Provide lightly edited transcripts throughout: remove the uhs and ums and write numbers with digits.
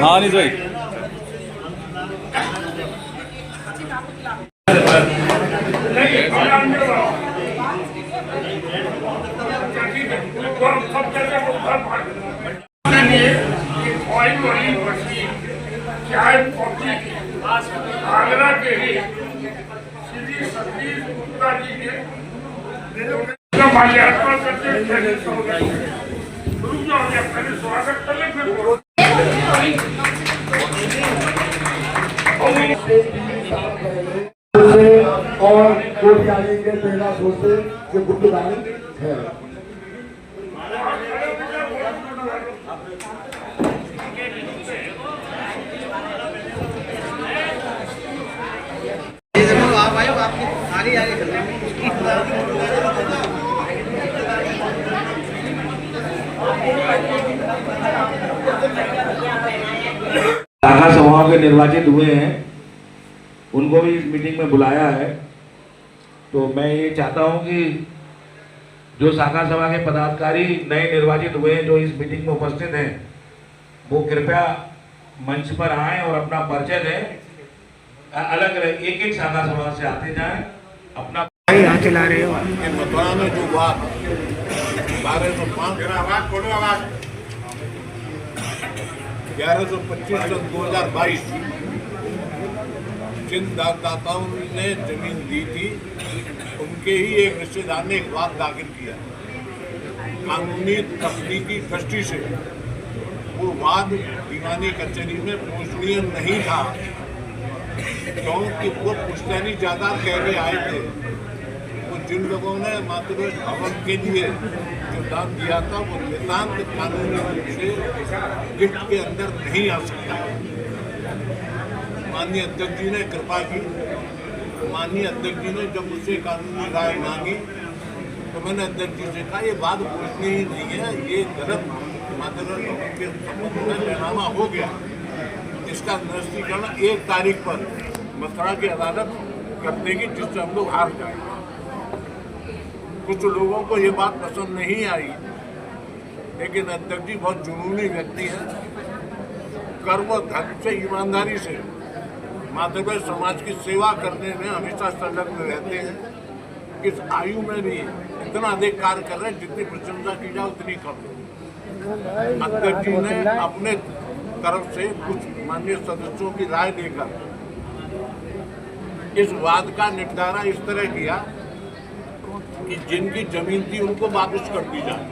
हाँ नहीं सही आगरा के ही श्री सतीश गुप्ता जी के माल्यार्पण करके स्वागत कर ले फिर और कोटियाली के प्रेरणा से जो गुप्तदानी है। शाखा सभाओं के निर्वाचित हुए हैं, उनको भी इस मीटिंग में बुलाया है। तो मैं ये चाहता हूं कि जो शाखा सभा के पदाधिकारी नए निर्वाचित हुए हैं जो इस मीटिंग में उपस्थित हैं, वो कृपया मंच पर आएं और अपना परिचय दें। अलग अलग एक एक शाखा सभा से आते जाएं, अपना यहाँ चला रहे हो। मथुरा में जो बात 1125 सन 2022 जिन दाताओं ने जमीन दी थी उनके ही एक रिश्तेदार ने एक वाद दाखिल किया। कानूनी तकनीकी दृष्टि से वो वाद दीवानी कचहरी में पूछनीय नहीं था, क्योंकि वो पुश्तैनी जायदाद कह के आए थे। वो जिन लोगों ने मातृ भवन के लिए जो दान दिया था वो नितांत कानूनी रूप से गिफ्ट के अंदर नहीं आ सकता। माननीय अध्यक्ष जी ने कृपा की। माननीय अध्यक्ष जी ने जब मुझसे कानूनी राय मांगी तो मैंने अध्यक्ष जी से कहा ये बात पूछनी ही नहीं है, ये गलत मातृ भवन के संबंध में पैमाना हो गया। इसका निरस्तीकरण 1 तारीख पर मथुरा की अदालत कर देगी, जिससे हम लोग हार जाएंगे। कुछ लोगों को ये बात पसंद नहीं आई, लेकिन अध्यक्ष जी बहुत जुनूनी व्यक्ति है। कर्म धर्म से ईमानदारी से माधव समाज की सेवा करने में हमेशा संलग्न रहते हैं। इस आयु में भी इतना अधिक कार्य कर रहे हैं, जितनी प्रशंसा की जाए उतनी कम। अध्यक्ष जी ने अपने तरफ से कुछ माननीय सदस्यों की राय लेकर इस वाद का निपटारा इस तरह किया कि जिनकी जमीन थी उनको वापस कर दी जाए।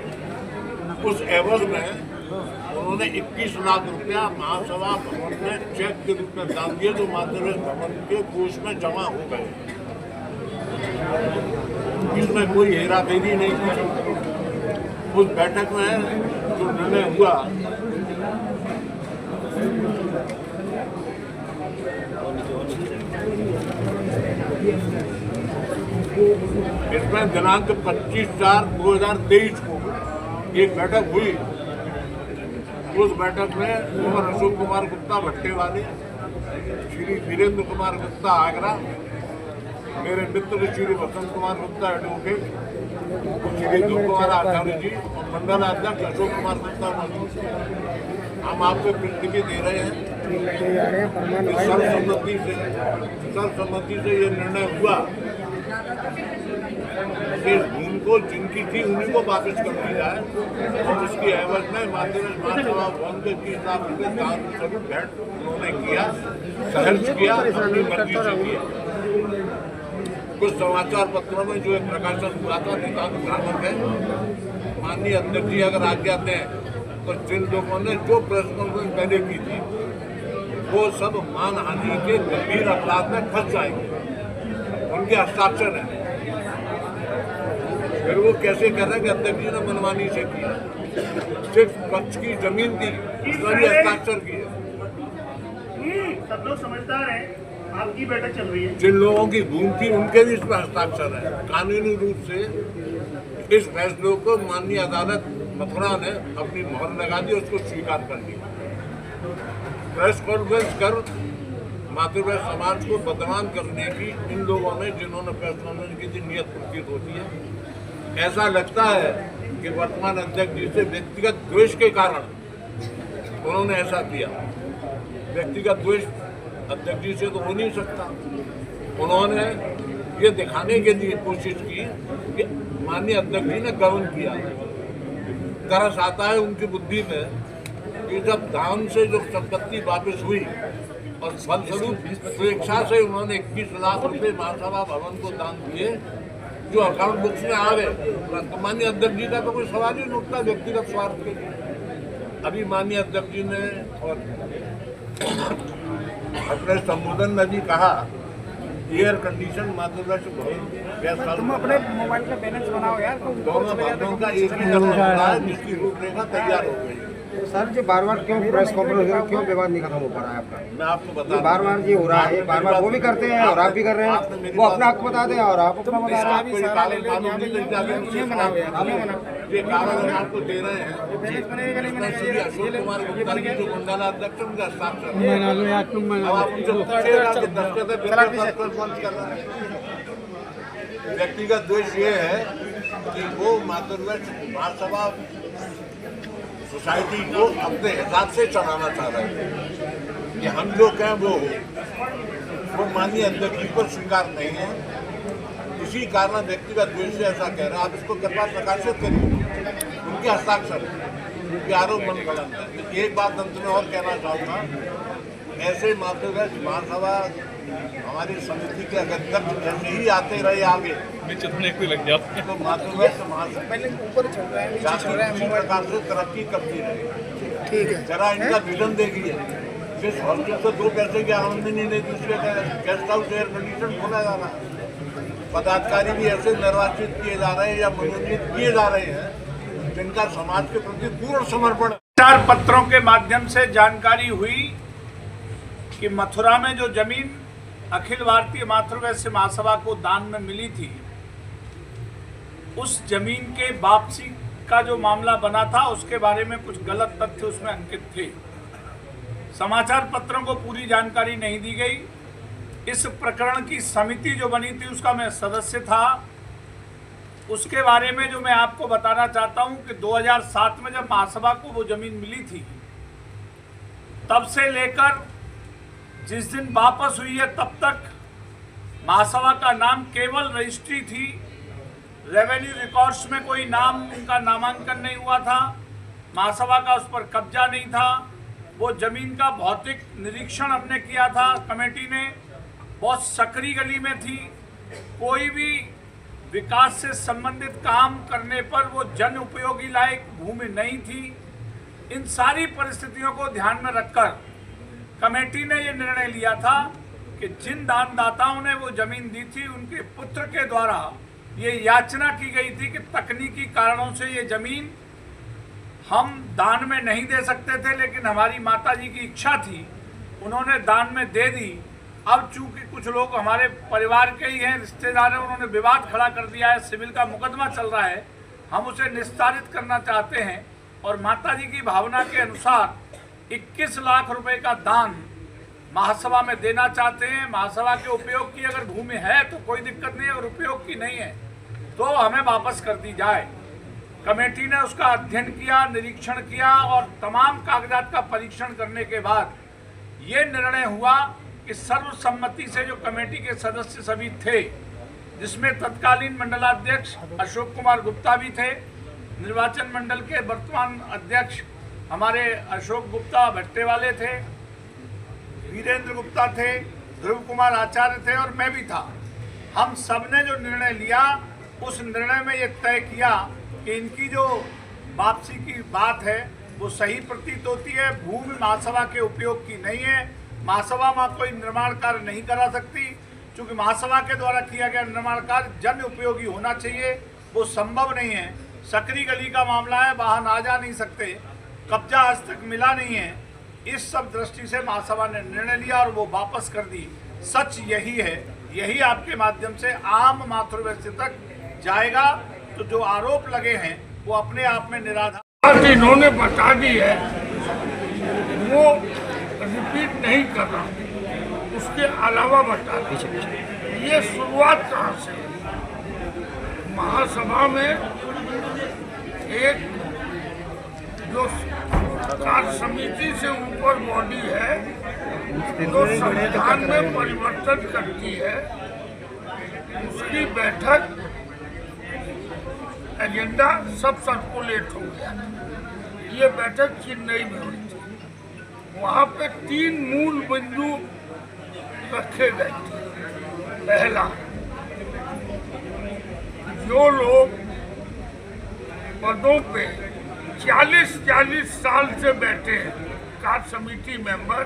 उस एवज में उन्होंने 21 लाख रुपया महासभा भवन में चेक के रूप में दान दिए, जो माधव भवन के कोष में जमा हो गए। इसमें कोई हेराफेरी नहीं थी। उस बैठक में जो निर्णय हुआ इसमें दिनांक 25/4/2023 को एक बैठक हुई। उस बैठक में कुमार अशोक कुमार गुप्ता भट्टे वाले, श्री वीरेंद्र कुमार गुप्ता आगरा, मेरे मित्र श्री वसंत कुमार गुप्ता एडवोकेट, श्री दो कुमार आचार्य जी और मंडल अध्यक्ष अशोक कुमार गुप्ता मौजूद। हम आपको प्रस्तुति दे रहे हैं। सर्वसम्मति से ये निर्णय हुआ कि भूमि को जिनकी थी उन्हीं को वापस कर दी जाए, और इसकी एवज में महासभा भवन के 30 लाख रुपये दान स्वरूप भेंट उन्होंने किया, सहर्ष किया, अपनी मर्जी से किया। कुछ समाचार पत्रों में जो एक प्रकाशन हुआ था नितांत भ्रामक है। माननीय अध्यक्ष जी अगर आज्ञा दें तो जिन लोगों ने जो प्रेस कॉन्फ्रेंस पहले की थी वो सब मानहानि के गंभीर अपराध में फंस जाएंगे। उनके हस्ताक्षर हैं। फिर वो कैसे कर रहे हैं कि अध्यक्ष जी ने मनमानी से किया, सिर्फ पक्ष की जमीन थी उसका भी हस्ताक्षर किए। सब लोग समझदार हैं, आपकी बैठक चल रही है। जिन लोगों की भूमि थी उनके भी इसमें हस्ताक्षर है। कानूनी रूप से इस फैसले को माननीय अदालत मथुरा ने अपनी मोहर लगा दी, उसको स्वीकार कर लिया। प्रेस कॉन्फ्रेंस कर मातृवैश्य समाज को बदनाम करने की इन लोगों ने, जिन्होंने फैसला लेने की नीयत प्रतीत होती है। ऐसा लगता है कि वर्तमान अध्यक्ष जी से व्यक्तिगत द्वेष के कारण उन्होंने ऐसा किया। व्यक्तिगत द्वेष अध्यक्ष जी से तो हो नहीं सकता। उन्होंने ये दिखाने के लिए कोशिश की कि माननीय अध्यक्ष जी ने गबन किया। तरस आता है उनकी बुद्धि में कि जब दान से जो संपत्ति वापस हुई और फलस्वरूप स्वेच्छा से उन्होंने 21 लाख रुपए महासभा भवन को दान दिए, जो अकाउंट बुक्स में आ गए। माननीय अध्यक्ष जी का तो कोई सवाल ही नहीं उठता व्यक्तिगत स्वार्थ के लिए। अभी माननीय अध्यक्ष जी ने और अपने संबोधन में भी कहा एयर कंडीशन मातृवैश्य भवन, तुम अपने मोबाइल का बैलेंस बनाओ यार। दोनों भवनों का एक ही करना रहा है, जिसकी रूपरेखा तैयार हो गई। सर जी बार-बार क्यों प्रेस कॉन्फ्रेंस में क्यों विवाद नहीं खत्म हो पा रहा है आपका? मैं आपको बता बार-बार ये हो रहा है, बार-बार वो भी करते हैं और आप भी कर रहे हैं। वो अपना हक बता दें और आप अपना बता रहे हैं। ये कागज आपको दे रहे हैं। अशोक कुमार गुप्ता जी जो मंडलाध्यक्ष उनका हस्ताक्षर अब आप उनसे पूछिएगा कि दस्तखत बंद कर रहा है। व्यक्तिगत द्वेष ये है कि वो मातृवैश्य महासभा सोसाइटी को अपने हिसाब से चलाना चाह रहे हैं कि हम लोग हैं वो माननीय अध्यक्ष जी को स्वीकार नहीं है। इसी कारण व्यक्तिगत द्वेष से ऐसा कह रहे हैं। आप इसको कृपया प्रकाशित करिए। उनके हस्ताक्षर उनके आरोप मन गलत है। एक बात अंत में और कहना चाहूँगा, ऐसे मातृवैश्य महासभा हमारी समिति के अध्यक्ष जैसे ही आते रहे आगे लग जाता तो मातृवैश्य महासभा इसी प्रकार से तरक्की करती रहे। ठीक है, जरा इनका विजन देखिए। जिस हॉस्टल से 2 पैसे की आमदनी नहीं, दूसरे का गेस्ट हाउस एयर कंडीशन खोला जा रहा है। पदाधिकारी भी ऐसे निर्वाचित किए जा रहे हैं या मनोनीत किए जा रहे हैं जिनका समाज के प्रति पूर्ण समर्पण। समाचार पत्रों के माध्यम से जानकारी हुई कि मथुरा में जो जमीन अखिल भारतीय मातृवैश्य महासभा को दान में मिली थी, उस जमीन के वापसी का जो मामला बना था उसके बारे में कुछ गलत तथ्य उसमें अंकित थे। समाचार पत्रों को पूरी जानकारी नहीं दी गई। इस प्रकरण की समिति जो बनी थी उसका मैं सदस्य था। उसके बारे में जो मैं आपको बताना चाहता हूं कि 2007 में जब महासभा को वो जमीन मिली थी, तब से लेकर जिस दिन वापस हुई है तब तक महासभा का नाम केवल रजिस्ट्री थी। रेवेन्यू रिकॉर्ड्स में कोई नाम उनका नामांकन नहीं हुआ था। महासभा का उस पर कब्जा नहीं था। वो जमीन का भौतिक निरीक्षण हमने किया था कमेटी ने। बहुत सकरी गली में थी। कोई भी विकास से संबंधित काम करने पर वो जन उपयोगी लायक भूमि नहीं थी। इन सारी परिस्थितियों को ध्यान में रखकर कमेटी ने ये निर्णय लिया था कि जिन दानदाताओं ने वो जमीन दी थी उनके पुत्र के द्वारा ये याचना की गई थी कि तकनीकी कारणों से ये जमीन हम दान में नहीं दे सकते थे, लेकिन हमारी माताजी की इच्छा थी, उन्होंने दान में दे दी। अब चूंकि कुछ लोग हमारे परिवार के ही हैं, रिश्तेदार हैं, उन्होंने विवाद खड़ा कर दिया है, सिविल का मुकदमा चल रहा है, हम उसे निस्तारित करना चाहते हैं और माताजी की भावना के अनुसार 21 लाख रुपए का दान महासभा में देना चाहते हैं। महासभा के उपयोग की अगर भूमि है तो कोई दिक्कत नहीं है, अगर उपयोग की नहीं है तो हमें वापस कर दी जाए। कमेटी ने उसका अध्ययन किया, निरीक्षण किया और तमाम कागजात का परीक्षण करने के बाद ये निर्णय हुआ कि सर्वसम्मति से जो कमेटी के सदस्य सभी थे, जिसमें तत्कालीन मंडलाध्यक्ष अशोक कुमार गुप्ता भी थे, निर्वाचन मंडल के वर्तमान अध्यक्ष हमारे अशोक गुप्ता भट्टे वाले थे, वीरेंद्र गुप्ता थे, ध्रुव कुमार आचार्य थे और मैं भी था। हम सब ने जो निर्णय लिया उस निर्णय में ये तय किया कि इनकी जो वापसी की बात है वो सही प्रतीत होती है। भूमि महासभा के उपयोग की नहीं है। महासभा में कोई निर्माण कार्य नहीं करा सकती, क्योंकि महासभा के द्वारा किया गया निर्माण कार्य जन उपयोगी होना चाहिए, वो संभव नहीं है। सकरी गली का मामला है, वाहन आ जा नहीं सकते, कब्जा आज तक मिला नहीं है। इस सब दृष्टि से महासभा ने निर्णय लिया और वो वापस कर दी। सच यही है, यही आपके माध्यम से आम मातृवैश्य तक जाएगा। तो जो आरोप लगे हैं वो अपने आप में निराधार इन्होंने बता दी है, वो रिपीट नहीं कर रहा। उसके अलावा बता ये शुरुआत कहाँ से? महासभा में एक जो कार्य समिति से ऊपर बॉडी है जो संविधान में परिवर्तन करती है, उसकी बैठक एजेंडा सब सर्कुलेट हो गया। ये बैठक चेन्नई में हुई थी। वहाँ पे 3 मूल बिंदु रखे गए थे। पहला, जो लोग पदों पे 40-40 साल से बैठे हैं, कार्य समिति मेंबर,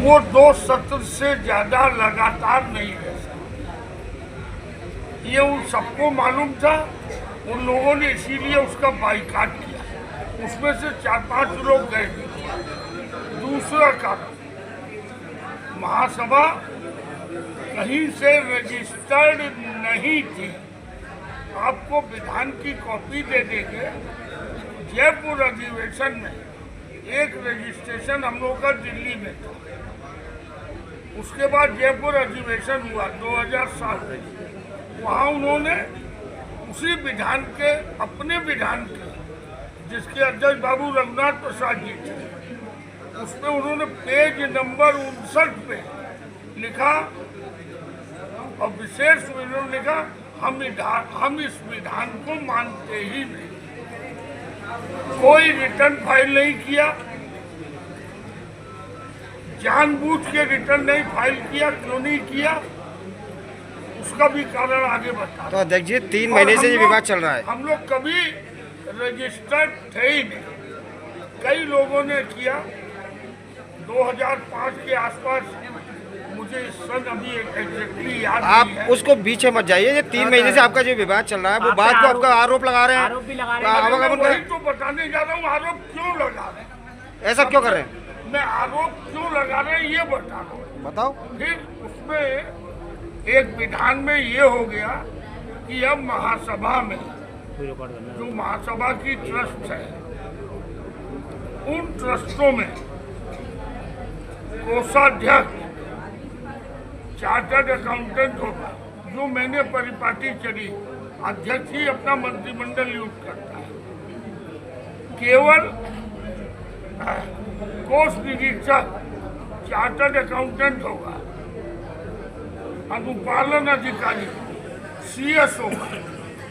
वो 2 सत्र से ज्यादा लगातार नहीं रह सकते। ये उन सबको मालूम था, उन लोगों ने इसीलिए उसका बाइकाट किया। उसमें से 4-5 लोग गए भी। दूसरा कारण, महासभा कहीं से रजिस्टर्ड नहीं थी। आपको विधान की कॉपी दे देंगे। जयपुर अधिवेशन में एक रजिस्ट्रेशन हम लोग का दिल्ली में था। उसके बाद जयपुर अधिवेशन हुआ 2007 में। वहाँ उन्होंने उसी विधान के, अपने विधान के, जिसके अध्यक्ष बाबू रघुनाथ प्रसाद जी थे, उसमें उन्होंने पेज नंबर 59 पे लिखा और विशेष में उन्होंने लिखा, हम इस विधान को मानते ही नहीं। कोई रिटर्न फाइल नहीं किया, जानबूझ के रिटर्न नहीं फाइल किया। क्यों नहीं किया, उसका भी कारण आगे बता। तो अध्यक्ष जी 3 महीने से ये विवाद चल रहा है। हम लोग कभी रजिस्टर्ड थे ही नहीं। कई लोगों ने किया। 2005 के आसपास, मुझे इस सन अभी एग्जैक्टली याद आप नहीं है। उसको बीच मत जाइए। ये 3 महीने से आपका जो विवाद चल रहा है, वो बात को आपका आरोप लगा रहे हैं। आरोप भी लगा रहे हैं। मैं वही तो बताने जा रहा हूँ, आरोप क्यों लगा रहे हैं, ऐसा क्यों कर रहे हैं? मैं आरोप क्यों लगा रहे हैं ये बता रहा हूँ। बताओ। फिर उसमें एक विधान में ये हो गया कि अब महासभा में जो महासभा की ट्रस्ट है, उन ट्रस्टों में कोषाध्यक्ष चार्टर्ड अकाउंटेंट होगा। जो मैंने परिपाटी चली, अध्यक्ष ही अपना मंत्रिमंडल नियुक्त करता है। केवल कोष निरीक्षक चार्टर्ड अकाउंटेंट होगा। अनुपालन अधिकारी CS होगा।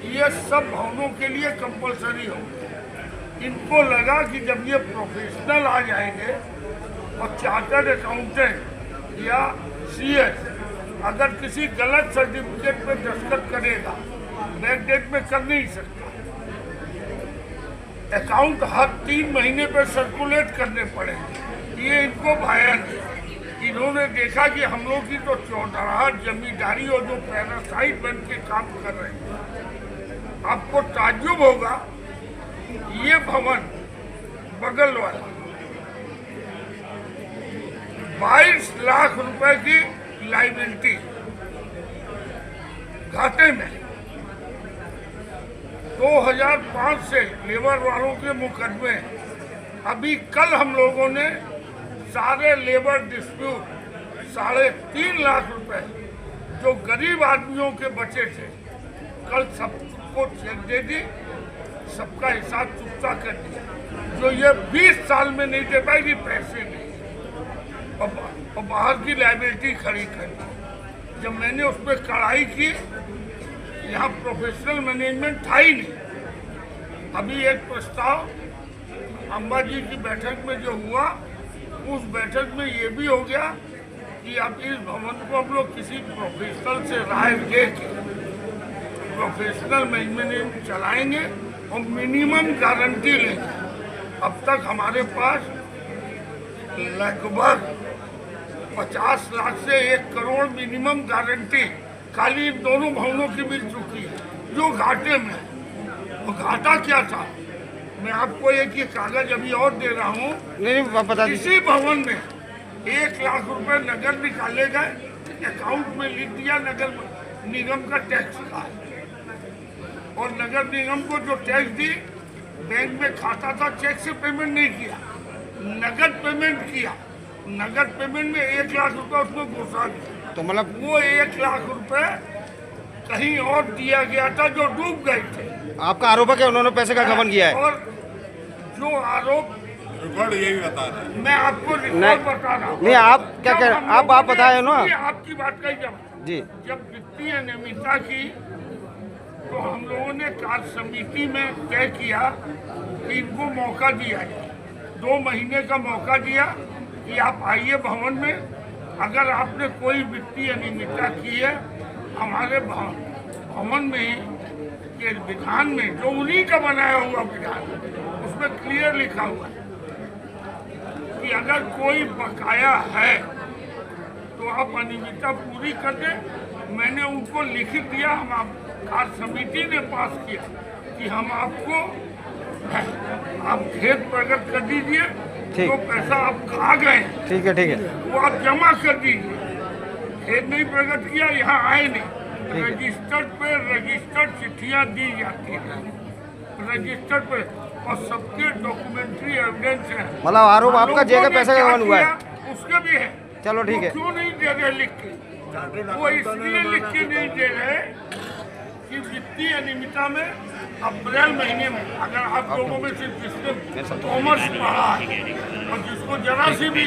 ये सब भवनों के लिए कंपलसरी होगा। इनको लगा कि जब ये प्रोफेशनल आ जाएंगे और चार्टर्ड अकाउंटेंट या CS अगर किसी गलत सर्टिफिकेट पे दस्तखत करेगा, बैकडेट में कर नहीं सकता। अकाउंट हर 3 महीने पे सर्कुलेट करने पड़ेंगे। ये इनको भाया नहीं। इन्होंने देखा कि हम लोग की तो चौधराहट जमींदारी और जो पैरासाइट बन के काम कर रहे हैं। आपको ताज्जुब होगा, ये भवन बगल वाला 22 लाख रुपए की लाइबिलिटी घाटे में। 2005 से लेबर वालों के मुकदमे। अभी कल हम लोगों ने सारे लेबर डिस्प्यूट 3.5 लाख रुपए जो गरीब आदमियों के बचे थे, कल सबको चेक दे दी, सबका हिसाब चुकता कर दिया। जो ये 20 साल में नहीं दे पाएगी, पैसे नहीं, और बाहर की लाइबिलिटी खड़ी कर दी। जब मैंने उस पर कड़ाई की, यहाँ प्रोफेशनल मैनेजमेंट था ही नहीं। अभी एक प्रस्ताव अंबाजी की बैठक में जो हुआ, उस बैठक में ये भी हो गया कि अब इस भवन को हम लोग किसी प्रोफेशनल से राय लेके प्रोफेशनल मैनेजमेंट चलाएंगे और मिनिमम गारंटी लेंगे। अब तक हमारे पास लगभग 50 लाख से 1 करोड़ मिनिमम गारंटी खाली इन दोनों भवनों की मिल चुकी है, जो घाटे में। वो घाटा क्या था, मैं आपको एक ये कागज अभी और दे रहा हूँ। नहीं, इसी भवन में 1 लाख रुपए नगद निकाले गए, अकाउंट में लिख दिया नगर निगम का टैक्स का, और नगर निगम को जो टैक्स दी, बैंक में खाता था, चेक से पेमेंट नहीं किया। नगद पेमेंट किया, नगद पेमेंट में 1 लाख रुपए उसमें घुसा दिया, तो मतलब वो 1 लाख रुपए कहीं और दिया गया था जो डूब गए थे। आपका आरोप है कि उन्होंने पैसे का गबन किया है? और जो आरोप रिकॉर्ड यही बता रहा है। मैं आपको नहीं। रिकॉर्ड बता रहा हूँ। नहीं, आप क्या जब कह रहे हम हैं? आप लोगों बताए ने ना। आपकी बात का ही जवाब। जी जब वित्तीय अनियमितता की तो हम लोगों ने कार्य समिति में तय किया कि इनको मौका दिया जाए, 2 महीने का मौका दिया कि आप आइए भवन में, अगर आपने कोई वित्तीय अनियमितता की है हमारे भवन में के विधान में, जो उन्हीं का बनाया हुआ विधान, उसमें क्लियर लिखा हुआ है कि अगर कोई बकाया है तो आप अनियमितता पूरी कर दें। मैंने उनको लिखित दिया, हम कार्य समिति ने पास किया कि हम आपको, आप खेत प्रकट कर दीजिए, ठीक। जो पैसा आप खा गए ठीक है, ठीक है। वो आप जमा कर दीजिए। खेत नहीं प्रकट किया, यहाँ आए नहीं। रजिस्टर्ड पे रजिस्टर्ड चिट्ठियाँ दी जाती हैं, रजिस्टर्ड पे, और सबके डॉक्यूमेंट्री एविडेंस है। मतलब आरोप आपका जगह पैसा का गबन हुआ है? उसके भी है। चलो ठीक है। वो क्यों नहीं दे रहे लिख के? वो इसलिए लिख के नहीं दे रहे कि वित्तीय अनियमितता में अप्रैल महीने में, अगर आप लोगों में से जिसने कॉमर्स पढ़ा है और जिसको जरा सी भी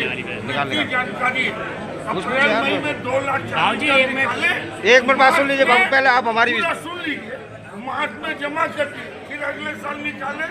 वित्तीय जानकारी है, अप्रैल मई में 2,40,000 निकाले। एक मिनट बात सुन लीजिए बाबू, पहले आप हमारी पूरा सुन लीजिए, मार्च में जमा कर दिए, फिर अगले साल निकाले।